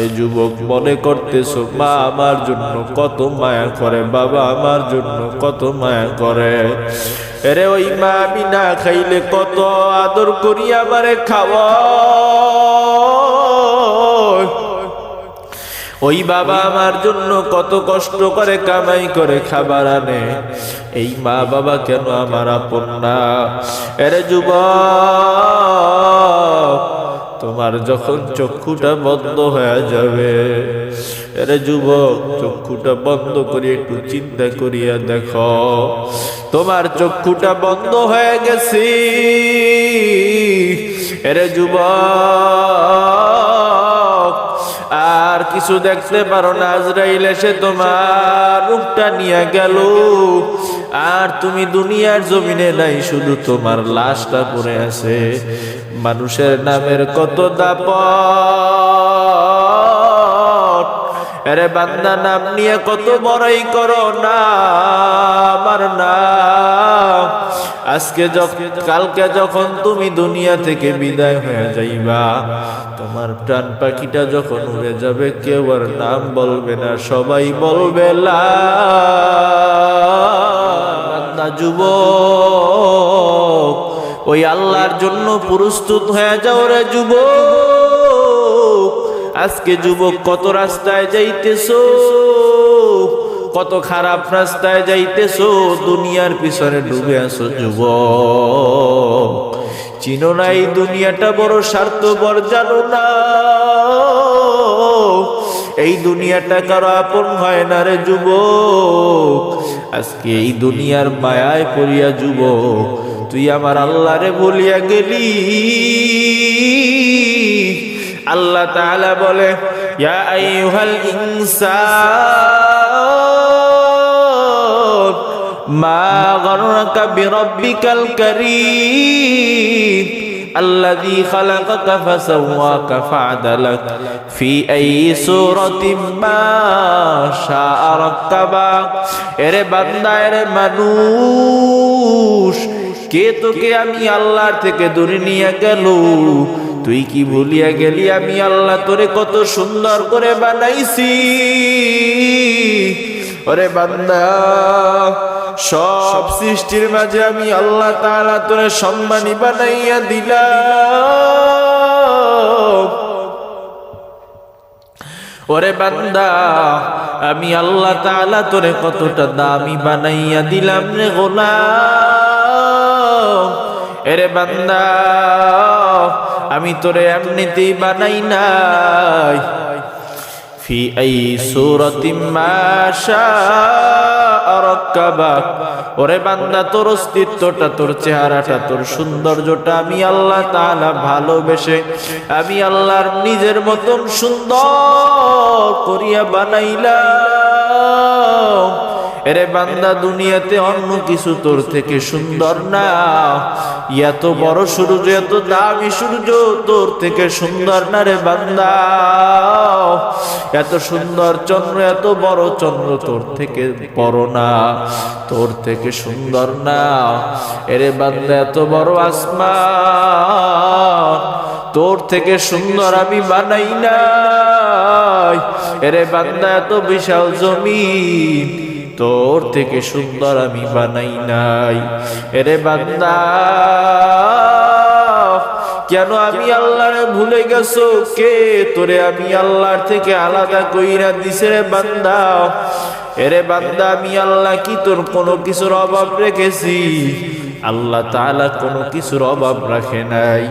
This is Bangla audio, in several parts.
এ যুবক মনে করতেছো মা আমার জন্য কত মায়া করে, বাবা আমার জন্য কত মায়া করে। এরে ওই মা আমি না খাইলে কত আদর করি আমারে খাওয়া, ওই বাবা আমার জন্য কত কষ্ট করে কামাই করে খাবার আনে, এই মা বাবা কেন আমার আপন না? এরে যুবক, তোমার যখন চক্ষুটা বন্ধ হয়ে যাবে, এরে যুবক চক্ষুটা বন্ধ করে একটু চিন্তা করিয়া দেখো, তোমার চক্ষুটা বন্ধ হয়ে গেছে। এরে যুবক আর কিছু দেখতে পারো না, আজরাইল এসে তোমার রূপটা নিয়ে গেল, আর তুমি দুনিয়ার জমিনে নাই, শুধু তোমার লাশটা পড়ে আছে। মানুষের নামের কত দাপট, আরে বান্দা নাম নিয়ে কত বড়াই করো না আমার নাম। আজকে কালকে যখন তুমি দুনিয়া থেকে বিদায় হয়ে যাইবা, তোমার প্রাণ পাখিটা যখন উড়ে যাবে, কেউ আর নাম বলবে না, সবাই বলবে লা। বান্দা যুবক ওই আল্লাহর জন্য প্রস্তুত হয়ে যাও রে যুবক। আজকে যুবক কত রাস্তায় যাইতেছো, কত খারাপ রাস্তায় যাইতেছো, দুনিয়ার পিছনে ডুবে আছো যুবক। চিনো না এই দুনিয়াটা বড় স্বার্থপর, জানো না এই দুনিয়াটা কারো আপন হয় না রে যুবক। আজকে এই দুনিয়ার মায়ায় পড়িয়া যুবক তুই আমার আল্লাহরে বলিয়া গেলি। আল্লাহ তাআলা বলে ইয়া আইয়ুহাল ইনসান মা গররাকা বিরাব্বিকাল কারীম আল্লাযী খালাকাকা ফাসাওয়াকা ফাআদালাক ফি আইয়ি সূরাতিন মা শাআ রাক্কাবাক। এরে বান্দা, এরে মানুষ, কে তোকে আমি আল্লাহর থেকে দূরে নিয়ে গেল? তুই কি ভুলিয়া গেলি আমি আল্লাহ তোরে কত সুন্দর করে বানাইছি? ওরে বান্দা, সব সৃষ্টির মাঝে আমি আল্লাহ তাআলা তোরে সম্মানী বানাইয়া দিলাম। ওরে বান্দা, আমি আল্লাহ তাআলা তোরে কতটা দামি বানাইয়া দিলাম রে গোলাম। এরে বান্দা, আমি তোরে এমনিতেই বানাই নাই। ফি আই সূরাতিন মা শাআ রাক্কাবাক। ওরে বান্দা, তোর অস্তিত্বটা, তোর চেহারাটা, তোর সৌন্দর্যটা আমি আল্লাহ তাআলা ভালোবেসে আমি আল্লাহর নিজের মতন সুন্দর করিয়া বানাইলাম। এরে বান্দা, দুনিয়াতে অন্য কিছু তোর থেকে সুন্দর না। এত বড় সূর্য, এত দামি সূর্য তোর থেকে সুন্দর না রে বান্দা। এত সুন্দর চন্দ্র, এত বড় চন্দ্র তোর থেকে বড় না, তোর থেকে সুন্দর না। এরে বান্দা, এত বড় আসমান তোর থেকে সুন্দর আমি বানাই নাই। এরে বান্দা, এত বিশাল জমিন তোর থেকে সুন্দর আমি বানাই নাই। এরে বান্দা, কেন আমি আল্লাহরে ভুলে গেছো? কে তোরে আমি আল্লাহর থেকে আলাদা কইরা দিছে রে বান্দা? এরে বান্দা, আমি আল্লাহ কি তোর কোনো কিছুর অভাব রেখেছি? আল্লাহ তাআলা কোনো কিছুর অভাব রাখে নাই।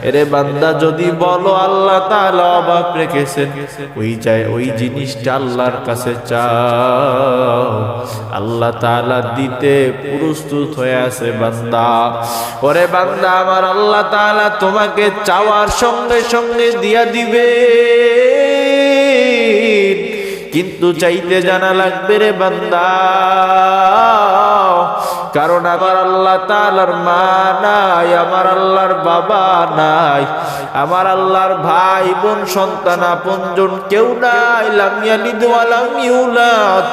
এরে বান্দা, যদি বলো আল্লাহ তাআলা অভাব রেখেছেন, ওই জিনিসটা আল্লাহর কাছে চাও, আল্লাহ তাআলা দিতে প্রস্তুত হয়ে আছে বান্দা। ওরে বান্দা, আমার আল্লাহ তাআলা তোমাকে চাওয়ার সঙ্গে সঙ্গে দিয়া দিবে, কিন্তু চাইতে জানা লাগবে রে বান্দা। কারণ আমার আল্লাহ তাআলার মা নাই, আমার আল্লাহর বাবা নাই, আমার আল্লাহর ভাই বোন সন্তান আপনজন কেউ নাই। লাম ইয়ালিদ ওয়া লাম ইউলাদ।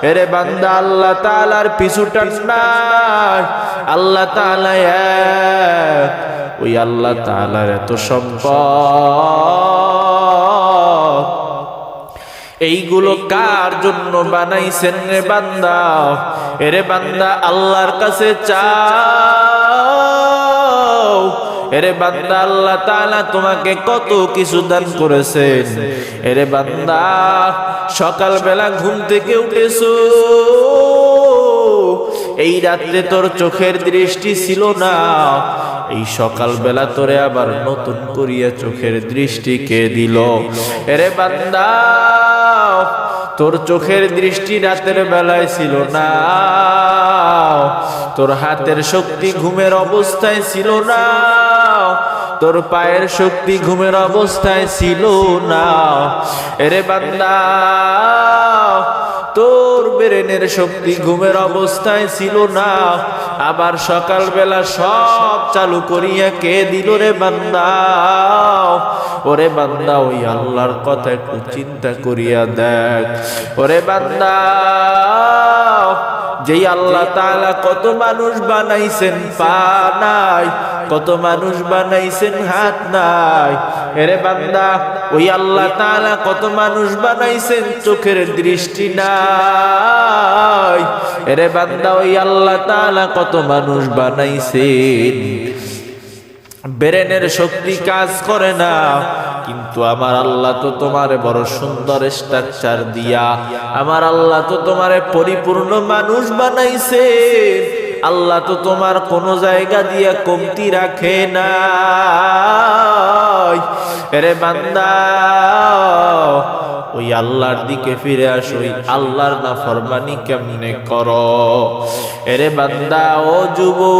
এরে বান্দা, আল্লাহ তাআলার পিছুটান নাই। আল্লাহ তাআলা এক, ওই আল্লাহ তাআলার এত সম্পদ এইগুলো কার জন্য বানাইছেন রে বান্দা? এরে বান্দা আল্লাহর কাছে চাও। এরে বান্দা আল্লাহ তাআলা তোমাকে কত কিছু দান করেছেন। এরে বান্দা সকালবেলা ঘুম থেকে উঠেছো, এই রাত্রে তোর চোখের দৃষ্টি ছিল না, এই সকালবেলা তোরে আবার নতুন করিয়া চোখের দৃষ্টি কে দিল? এরে বান্দা তোর চোখের দৃষ্টি রাতের বেলায় ছিল না, তোর হাতের শক্তি ঘুমের অবস্থায় ছিল না, তোর পায়ের শক্তি ঘুমের অবস্থায় ছিল না। এরে বান্দা তোর ব্রেনের শক্তি ঘুমের অবস্থায় ছিল না, আবার সকালবেলা সব চালু করিয়া কে দিল রে বান্দা? ওরে বান্দা ওই আল্লাহর কথা একটু চিন্তা করিয়া দেখ। ওরে বান্দা যেই আল্লাহ তাআলা কত মানুষ বানাইছেন পা নাই, কত মানুষ বানাইছেন হাত নাই। এরে বান্দা ওই আল্লাহ তাআলা কত মানুষ বানাইছেন চোখের দৃষ্টি নাই। এরে বান্দা ওই আল্লাহ তাআলা কত মানুষ বানাইছেন ব্রেনের শক্তি কাজ করে না, কিন্তু আমার আল্লাহ তো তোমারে বড় সুন্দর স্ট্রাকচার দিয়া, আমার আল্লাহ তো তোমারে পরিপূর্ণ মানুষ বানাইছে। আল্লাহ তো তোমার কোন জায়গা দিয়া কমতি রাখে না। এরে বান্দা ওই আল্লাহর দিকে ফিরে আসো, ওই আল্লাহর নাফরমানি কেমনে করো? এরে বান্দা ও যুবক,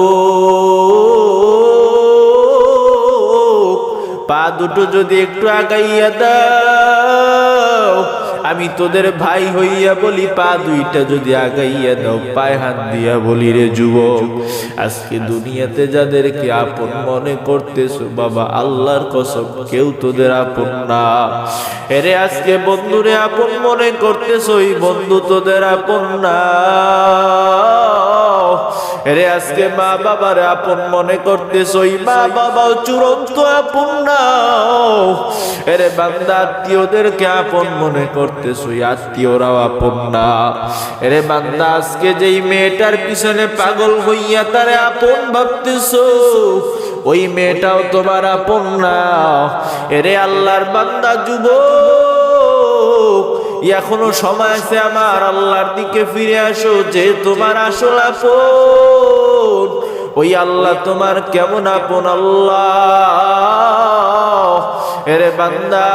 পা দুটো যদি একটু আগাইয়া দাও, আমি তোদের ভাই হইয়া বলি, পা দুইটা যদি আগাইয়া দাও, পায়ে হাত দিয়া বলি রে যুবক, আজকে দুনিয়াতে যাদেরকে আপন মনে করতেছো বাবা আল্লাহর কসম কেউ তোদের আপন না। এরে আজকে বন্ধুরে আপন মনে করতেছো, ওই বন্ধু তোদের আপন না। এরে আজকে মা বাবার আপন মনে করতেছো, ওই মা বাবাও চূড়ান্ত আপন না। এরে বান্দা আত্মীয়দেরকে আপন মনে করতেছো, ওই আত্মীয়রাও আপন না। এরে বান্দা আজকে যেই মেয়েটার পিছনে পাগল হইয়া তারে আপন ভাবতেছো, ওই মেয়েটাও তোমার আপন না। এরে আল্লাহর বান্দা যুবক, এখনো সময় আছে, আমার আল্লাহর দিকে ফিরে আসো, যে তোমার আসল আপন। ওই আল্লাহ তোমার কেমন আপন আল্লাহ? এরে বান্দা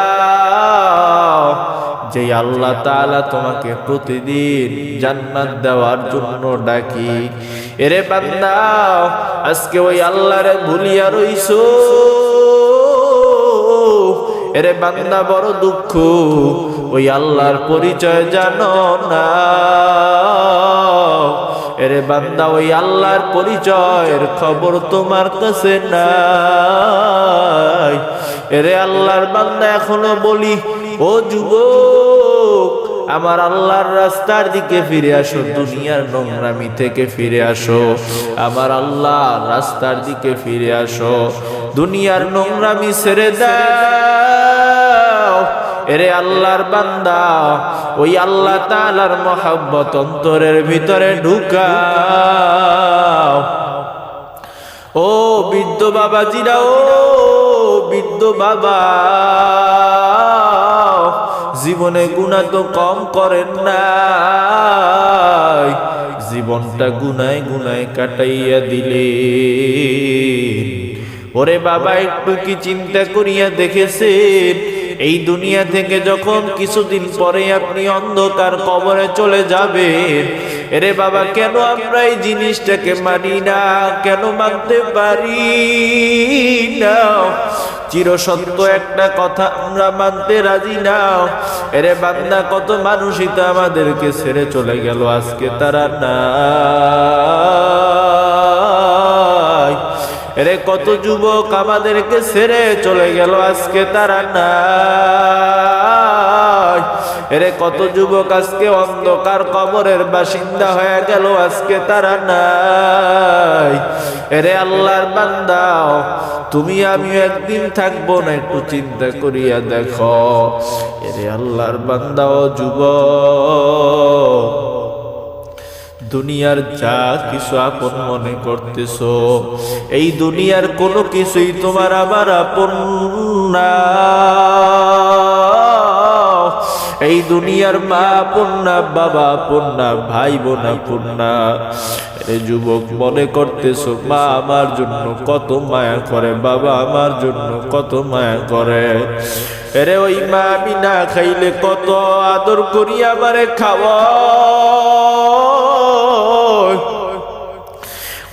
যে আল্লাহ তাআলা তোমাকে প্রতিদিন জান্নাত দেওয়ার জন্য ডাকি, এরে বান্দা আজকে ওই আল্লাহরে ভুলিয়া রইছো। এরে বান্দা বড় দুঃখ, ওই আল্লাহর পরিচয় জানো না। এরে বান্দা ওই আল্লাহর পরিচয়ের খবর তোমার কাছে নাই। এরে আল্লাহর বান্দা এখনো বলি, ও যুবক আমার আল্লাহর রাস্তার দিকে ফিরে আসো, দুনিয়ার নোংরামি থেকে ফিরে আসো, আমার আল্লাহর রাস্তার দিকে ফিরে আসো, দুনিয়ার নোংরামি ছেড়ে দাও। এরে আল্লাহর বান্দা ওই আল্লাহ তাআলার মহব্বত অন্তরের ভিতরে ঢুকাও। ও বৃদ্ধ বাবাজিরা, ও বৃদ্ধ বাবা, জীবনে গুনাহ তো কম করেন নাই, জীবনটা গুনায় গুনায় কাটাইয়া দিলে। ওরে বাবা একটু কি চিন্তা করিয়া দেখেছেন, এই দুনিয়া থেকে যখন কিছুদিন পরে আপনি অন্ধকার কবরে চলে যাবেন, এরে বাবা কেন আমরা এই জিনিসটাকে মানি না, কেন মানতে পারি না? চিরসত্য একটা কথা আমরা মানতে রাজি না। এরে বান্দা কত মানুষই তো আমাদেরকে ছেড়ে চলে গেল, আজকে তারা নাই। এরে কত যুবক আমাদেরকে ছেড়ে চলে গেল, আজকে তারা নাই। এরে কত যুবক আজকে অন্ধকার কবরের বাসিন্দা হয়ে গেল, আজকে তারা নাই। এরে আল্লাহর বান্দা তুমি আমি একদিন থাকবো না, একটু চিন্তা করিয়া দেখো। এরে আল্লাহর বান্দা ও যুবক, দুনিয়ার যা কিছু আপন মনে করতেছো, এই দুনিয়ার কোনো কিছুই তোমার আমার আপন না। এই দুনিয়ার মা আপন না, বাবা আপন না, ভাই বোন আপন না। এই যুবক মনে করতেছো মা আমার জন্য কত মায়া করে, বাবা আমার জন্য কত মায়া করে। এরে ওই মা আমি না খাইলে কত আদর করি আমারে খাওয়া,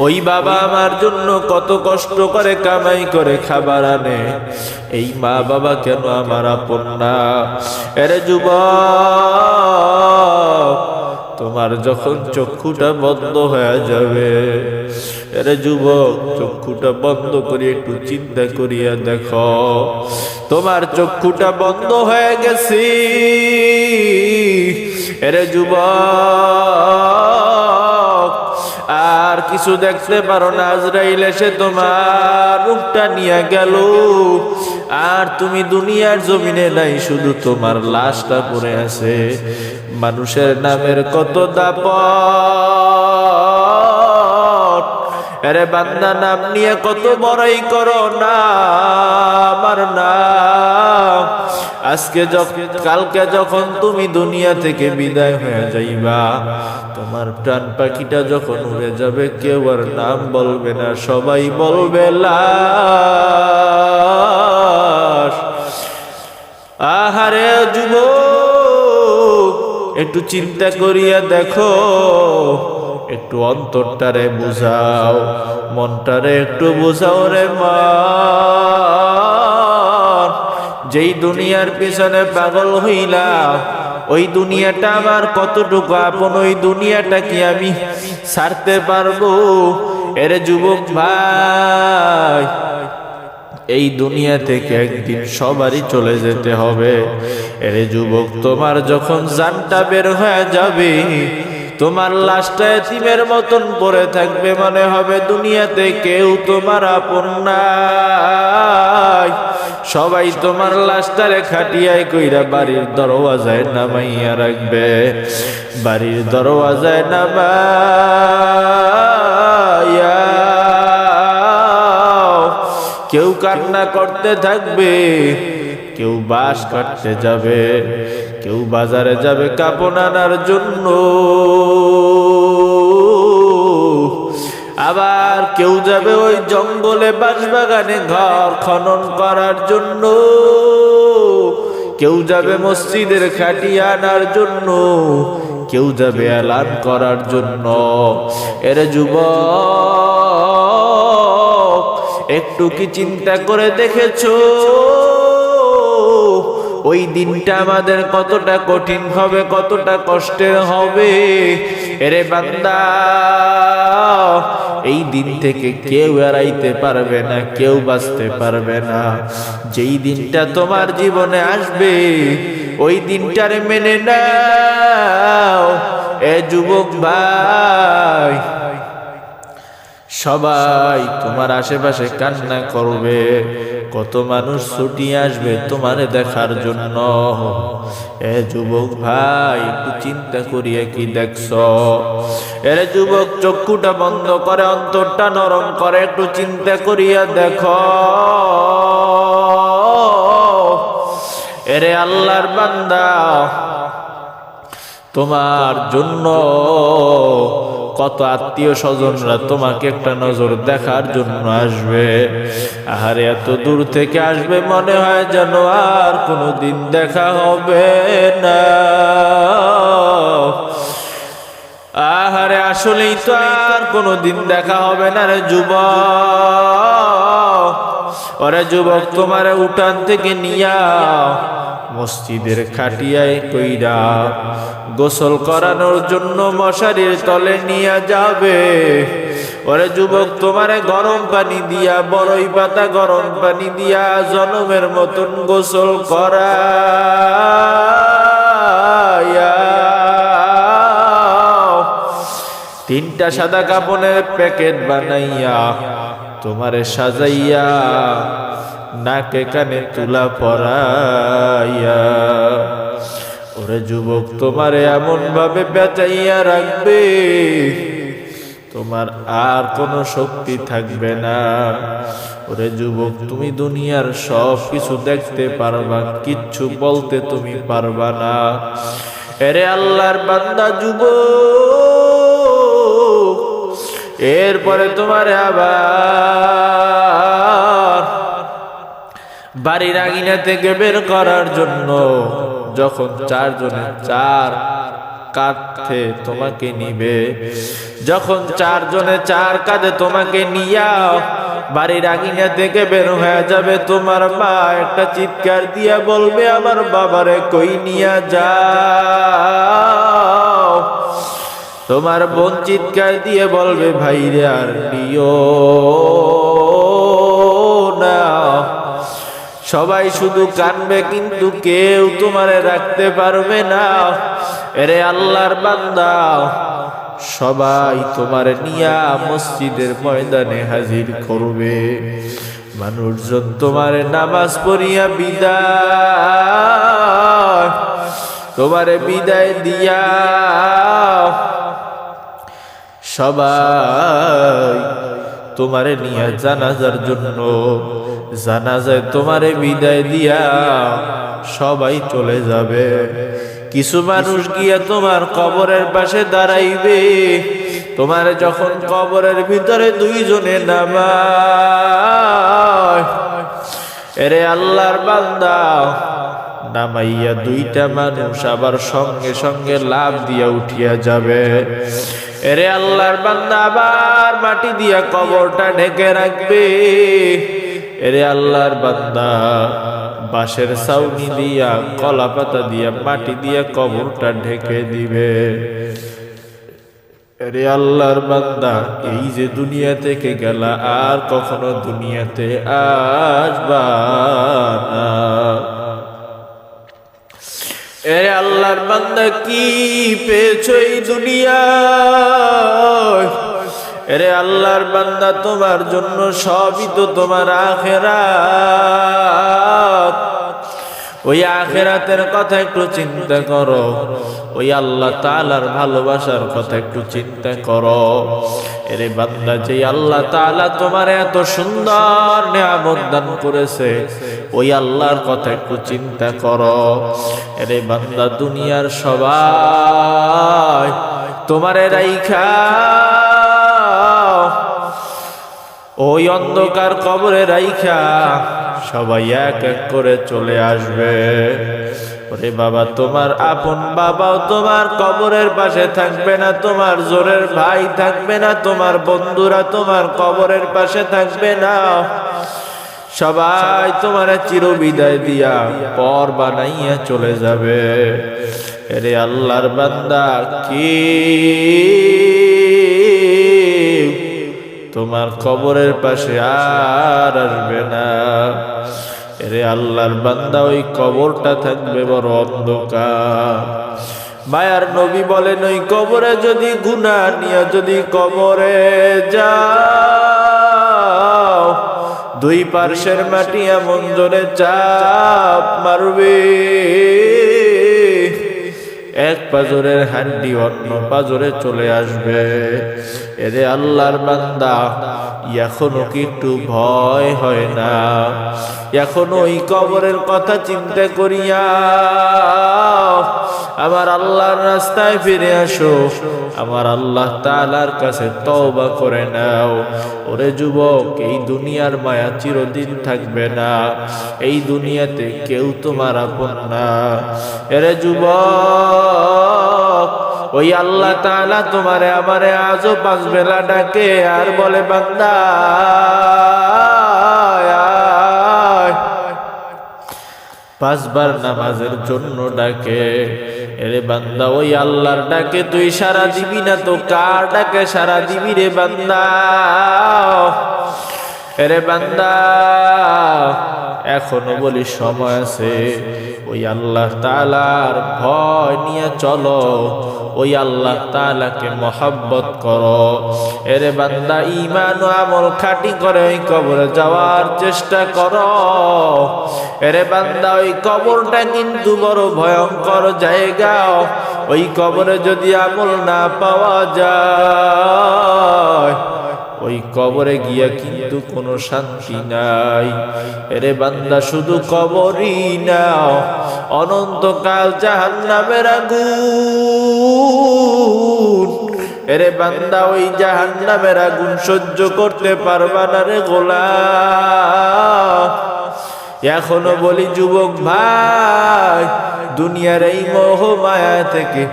ওই বাবা আমার জন্য কত কষ্ট করে কামাই করে খাবার আনে। এই মা বাবা কেন আমার আপন না? এরে যুবক, তোমার যখন চক্ষুটা বন্ধ হয়ে যাবে, এরে যুবক চক্ষুটা বন্ধ করে একটু চিন্তা করিয়া দেখো, তোমার চক্ষুটা বন্ধ হয়ে গেছে। এরে যুবক আর কিছু দেখতে পারো না, আজরাইল এসে তোমার রূপটা নিয়ে গেল, আর তুমি দুনিয়ার জমিনে নাই, শুধু তোমার লাশটা পড়ে আছে। মানুষের নামের কত দাপট, আরে বান্দা নাম নিয়ে কত বড়াই করো না আমার নাম। আজকে কালকে যখন তুমি দুনিয়া থেকে বিদায় হয়ে যাইবা, তোমার প্রাণ পাখিটা যখন উড়ে যাবে, কেউ আর নাম বলবে না, সবাই বলবে লাশ। আহারে যুবক, একটু চিন্তা করিয়া দেখো, একটু অন্তরটারে বুঝাও, মনটারে একটু বুঝাও রে মা। যেই দুনিয়ার পিছনে পাগল হইলা, ওই দুনিয়াটা আমার কতটুকু আপন, ওই দুনিয়াটা কি আমি ছাড়তে পারবো? এরে যুবক ভাই, এই দুনিয়া থেকে একদিন সবারই চলে যেতে হবে। এরে যুবক, তোমার যখন জানটা বের হয়ে যাবে, তোমার লাশটা এতিমের মতন পড়ে থাকবে, মনে হবে দুনিয়াতে কেউ তোমার আপন নাই। সবাই তোমার লাশটারে খাটিয়ায় কইরা বাড়ির দরওয়াজায় নামাইয়া রাখবে, বাড়ির দরওয়াজায় নামাইয়া কেউ কান্না করতে থাকবে, কেউ বাঁশ কাটতে যাবে, কেউ বাজারে যাবে কাপড় আনার জন্য, আবার কেউ যাবে ওই জঙ্গলে বাঁশবাগানে ঘর খনন করার জন্য, কেউ যাবে মসজিদের খাটিয়া আনার জন্য, কেউ যাবে এলান করার জন্য। এরে যুবক, একটু কি চিন্তা করে দেখেছো ওই দিনটা আমাদের কতটা কঠিন হবে, কতটা কষ্টের হবে? এরে বান্দা, এই দিন থেকে কেউ এড়াইতে পারবে না, কেউ বাঁচতে পারবে না। যেই দিনটা তোমার জীবনে আসবে, ওই দিনটারে মেনে নাও। এ যুবক ভাই, সবাই তোমার আশেপাশে কান্না করবে, কত মানুষ ছুটি আসবে তোমারে দেখার জন্য। এ যুবক ভাই, একটু চিন্তা করিয়া কি দেখছো? এরে যুবক, চক্ষুটা বন্ধ করে অন্তরটা নরম করে একটু চিন্তা করিয়া দেখো। এরে আল্লাহর বান্দা, তোমার জন্য কত আত্মীয় স্বজনরা তোমাকে একটা নজর দেখার জন্য আসবে। আহারে এত দূর থেকে আসবে, মনে হয় যেন আর কোনোদিন দেখা হবে না। আহারে আসলেই তো আর কোনোদিন দেখা হবে না রে যুবক। ওরে যুবক, তোমারে উঠান থেকে নিয়া মসজিদের খাটিয়ায় কইরা গোসল করানোর জন্য মশারির তলে নিয়ে যাবে। ওরে যুবক, তোমারে গরম পানি দিয়া, বড়ই পাতা গরম পানি দিয়া জনমের মতন গোসল করায়া তিনটা সাদা কাপড়ের প্যাকেট বানাইয়া তোমারে সাজাইয়া নাকে কানে তুলা পরাইয়া ওরে যুবক তোমারে এমন ভাবে বেচাইয়া রাখবে তোমার আর কোনো শক্তি থাকবে না। ওরে যুবক তুমি দুনিয়ার সব কিছু দেখতে পারবা, কিচ্ছু বলতে তুমি পারবা না। এরে আল্লাহর বান্দা যুবক, এরপরে তোমারে আবার বাড়ির আঙিনা থেকে বের করার জন্য যখন চারজনে চার কাঁধে তোমাকে নিবে, যখন চারজনে চার কাঁধে তোমাকে নিয়া বাড়ির আঙিনা থেকে বের হয়ে যাবে, তোমার মা একটা চিৎকার দিয়া বলবে আমার বাবারে কই নিয়া যাও। তোমার বোন চিৎকার দিয়ে বলবে ভাইরে আর নিও না। সবাই শুধু কানবে কিন্তু কেউ তোমারে রাখতে পারবে না। এরে আল্লাহর বান্দা, সবাই তোমারে নিয়া মসজিদের ময়দানে হাজির করবে। মানুষজন তোমারে নামাজ পড়িয়া বিদায়, তোমারে বিদায় দিয়া সবাই তোমারে নিয়া জানাজার জন্য, জানাজায় তোমারে বিদায় দিয়া সবাই চলে যাবে। কিছু মানুষ গিয়া তোমার কবরের পাশে দাঁড়াইবে। তোমার যখন কবরের ভিতরে দুইজনে নামায়, এরে আল্লাহর বান্দা, নামাইয়া দুইটা মানুষ আবার সঙ্গে সঙ্গে লাফ দিয়া উঠিয়া যাবে। এরে আল্লাহর বান্দা আবার মাটি দিয়া কবরটা ঢেকে রাখবে। এরে আল্লাহর বান্দা বাঁশের ছাউনি দিয়া কলা পাতা দিয়া মাটি দিয়া কবরটা ঢেকে দিবে। আরে আল্লাহর বান্দা, এই যে দুনিয়া থেকে গেলা আর কখনো দুনিয়াতে আসবা না। এরে আল্লাহর বান্দা, কি পেয়েছো এই দুনিয়ায়? এরে আল্লাহর বান্দা, তোমার জন্য সবই তো তোমার আখিরাত। ওই আখিরাতের কথা একটু চিন্তা করো, ওই আল্লাহ তাআলার ভালোবাসার কথা একটু চিন্তা করো। এরে বান্দা, যে আল্লাহ তাআলা তোমার এত সুন্দর নিয়ামত দান করেছে, ওই আল্লাহর কথা একটু চিন্তা করো। এরে বান্দা, দুনিয়ার সবাই তোমারে রাইখা ওই অন্ধকার কবরে রাইখা সবাই এক এক করে চলে আসবে। ওরে বাবা, তোমার আপন বাবাও তোমার কবরের পাশে থাকবে না, তোমার জোরের ভাই থাকবে না, তোমার বন্ধুরা তোমার কবরের পাশে থাকবে না। সবাই তোমার চিরবিদায় দিয়া পর বানাইয়া চলে যাবে। এরে আল্লাহর বান্দা, কি তোমার কবরের পাশে আর আসবে না। এরে আল্লাহর বান্দা, ওই কবরটা থাকবে বড় অন্ধকার। মায়ার নবী বলেন, ওই কবরে যদি গুনাহ নিয়ে যদি কবরে যাও, দুই পার্শ্বের মাটি এমন জোরে চাপ মারবে, এক পাজরের হাড্ডি অন্য পাজরে চলে আসবে। এরে আল্লাহর বান্দা, এখনো কি একটু ভয় হয় না? এখনো ওই কবরের কথা চিন্তা করিয়া আমার আল্লাহর রাস্তায় ফিরে আসো, আমার আল্লাহ তাআলার কাছে তওবা করে নাও। ওরে যুবক, এই দুনিয়ার মায়া চিরদিন থাকবে না, এই দুনিয়াতে কেউ তোমার আপন না। এরে যুবক, ওই আল্লাহ তাআলা তোমারে আমারে আজও 5 বেলা ডাকে আর বলে, বান্দা আয়। 5 বার নামাজের জন্য ডাকে। এরে বান্দা, ওই আল্লাহর ডাকে তুই সারা দিবি না তো কার ডাকে সারা দিবি রে বান্দা? এরে বান্দা, এখনো বলি সময় আছে। ওই আল্লাহ তাআলার ভয় নিয়ে চলো, ওই আল্লাহ তাআলাকে মহব্বত করো। এরে বান্দা ঈমান ও আমল খাঁটি করে ওই কবরে যাওয়ার চেষ্টা করো। এরে বান্দা ওই কবরটা কিন্তু বড় ভয়ঙ্কর জায়গা। ওই কবরে যদি আমল না পাওয়া যায়, ওই কবরে গিয়া কিন্তু কোনো শান্তি নাই। এরে বান্দা শুধু কবরই না, অনন্তকাল জাহান্নামের আগুন। এরে বান্দা ওই জাহান্নামের আগুন সহ্য করতে পারবা না রে গোলাম। এখনো বলি যুবক ভাই, দুনিয়ার এই মোহ মায়া থেকে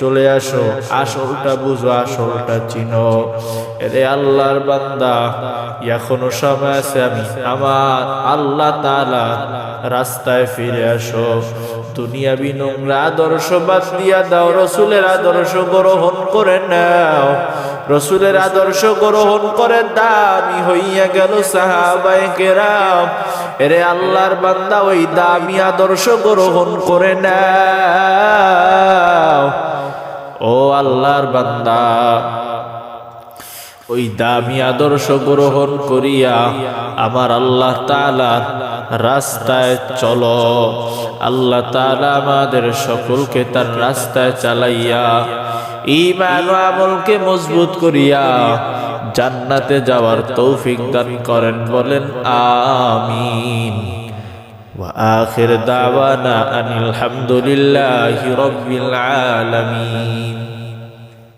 চলে আসো, আসলটা বুঝো, আসলটা চিনো। এরে আল্লাহর বান্দা, এখনো সময় আছে, আমি আমার আল্লাহ তাআলা রাস্তায় ফিরে আসো। দুনিয়াবি নোংরা আদর্শ বাদ দিয়া দাও, রসুলের আদর্শ গ্রহণ করে নাও। রসুলের আদর্শ গ্রহণ করে দামি হইয়া গেল সাহাবায়ে কেরাম। এরে আল্লাহর বান্দা, ওই দামি আদর্শ গ্রহণ করে নাও। ও আল্লাহর বান্দা, ওই দামি আদর্শ গ্রহণ করিয়া আমার আল্লাহ তাআলার রাস্তায় চলো। আল্লাহ তাআলা আমাদের সকলকে তার রাস্তায় চালাইয়া ঈমান ও আমলকে মজবুত করিয়া জান্নাতে যাওয়ার তৌফিক দান করেন, বলেন আমিন। ওয়া আখির দাওয়ানা আনিল হামদুলিল্লাহি রাব্বিল আলামিন।